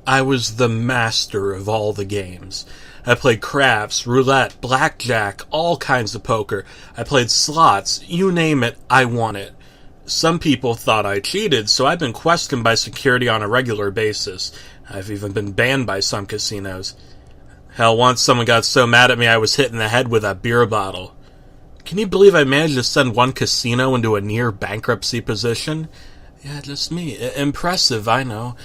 I was the master of all the games. I played craps, roulette, blackjack, all kinds of poker. I played slots, you name it, I won it. Some people thought I cheated, so I've been questioned by security on a regular basis. I've even been banned by some casinos. Hell, once someone got so mad at me I was hit in the head with a beer bottle. Can you believe I managed to send one casino into a near bankruptcy position? Yeah, just me. Impressive, I know.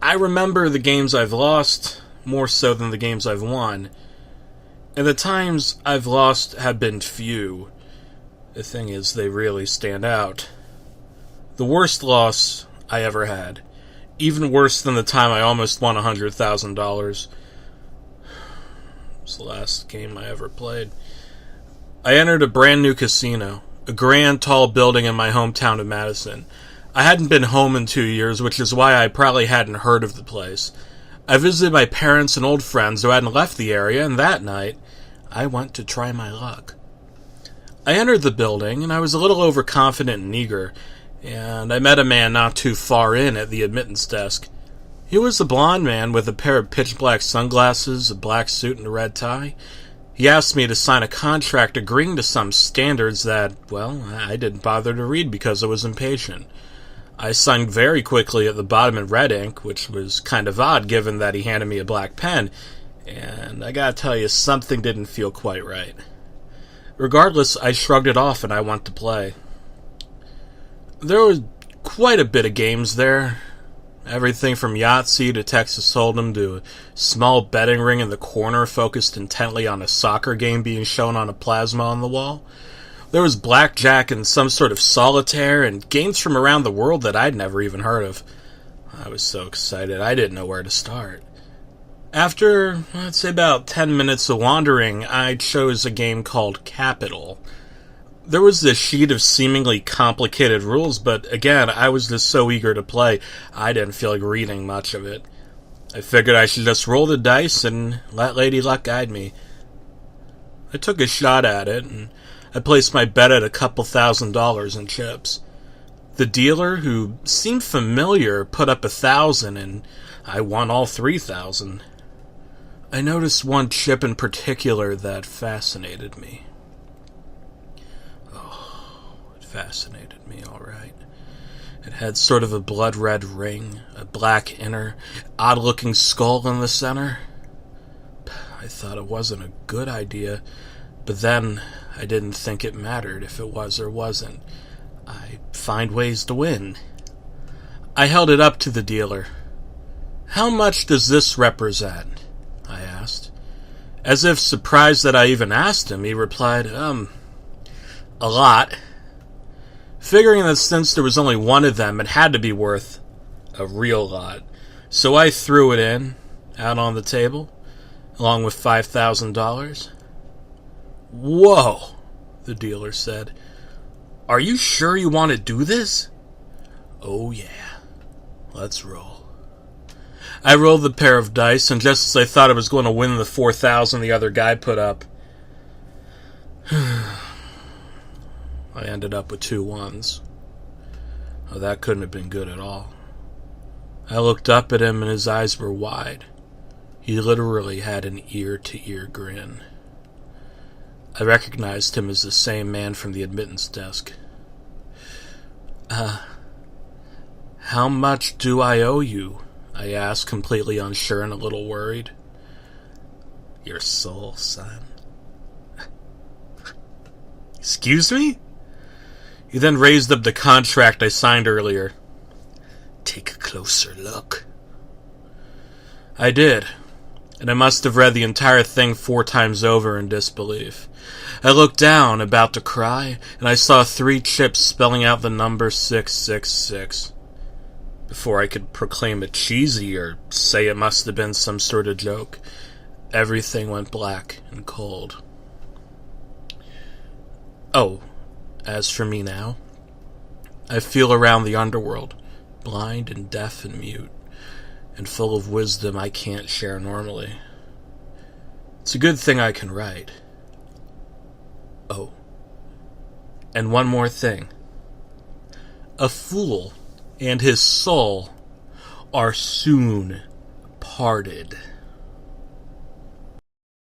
I remember the games I've lost more so than the games I've won. And the times I've lost have been few. The thing is, they really stand out. The worst loss I ever had. Even worse than the time I almost won $100,000. It was the last game I ever played. I entered a brand new casino. A grand, tall building in my hometown of Madison. I hadn't been home in 2 years, which is why I probably hadn't heard of the place. I visited my parents and old friends who hadn't left the area, and that night, I went to try my luck. I entered the building, and I was a little overconfident and eager, and I met a man not too far in at the admittance desk. He was a blond man with a pair of pitch-black sunglasses, a black suit, and a red tie. He asked me to sign a contract agreeing to some standards that, well, I didn't bother to read because I was impatient. I signed very quickly at the bottom in red ink, which was kind of odd given that he handed me a black pen, and I gotta tell you, something didn't feel quite right. Regardless, I shrugged it off and I went to play. There was quite a bit of games there. Everything from Yahtzee to Texas Hold'em to a small betting ring in the corner focused intently on a soccer game being shown on a plasma on the wall. There was blackjack and some sort of solitaire and games from around the world that I'd never even heard of. I was so excited I didn't know where to start. After, I'd say about 10 minutes of wandering, I chose a game called Capital. There was this sheet of seemingly complicated rules, but again, I was just so eager to play, I didn't feel like reading much of it. I figured I should just roll the dice and let Lady Luck guide me. I took a shot at it, and I placed my bet at a couple $1,000s in chips. The dealer, who seemed familiar, put up 1,000, and I won all 3,000. I noticed one chip in particular that fascinated me. Oh, it fascinated me, all right. It had sort of a blood-red ring, a black inner, odd-looking skull in the center. I thought it wasn't a good idea, but then I didn't think it mattered if it was or wasn't. I'd find ways to win. I held it up to the dealer. "How much does this represent?" I asked. As if surprised that I even asked him, he replied, a lot. Figuring that since there was only one of them, it had to be worth a real lot. So I threw it in, out on the table, along with $5,000. "Whoa," the dealer said. "Are you sure you want to do this?" "Oh yeah, let's roll." I rolled the pair of dice, and just as I thought I was going to win the 4,000 the other guy put up, I ended up with 2 ones. Oh, that couldn't have been good at all. I looked up at him, and his eyes were wide. He literally had an ear-to-ear grin. I recognized him as the same man from the admittance desk. How much do I owe you?" I asked, completely unsure and a little worried. "Your soul, son." "Excuse me?" He then raised up the contract I signed earlier. "Take a closer look." I did, and I must have read the entire thing 4 times over in disbelief. I looked down, about to cry, and I saw 3 chips spelling out the number 666. Before I could proclaim it cheesy or say it must have been some sort of joke, everything went black and cold. Oh, as for me now, I feel around the underworld, blind and deaf and mute, and full of wisdom I can't share normally. It's a good thing I can write. Oh, and one more thing. A fool and his soul are soon Departed.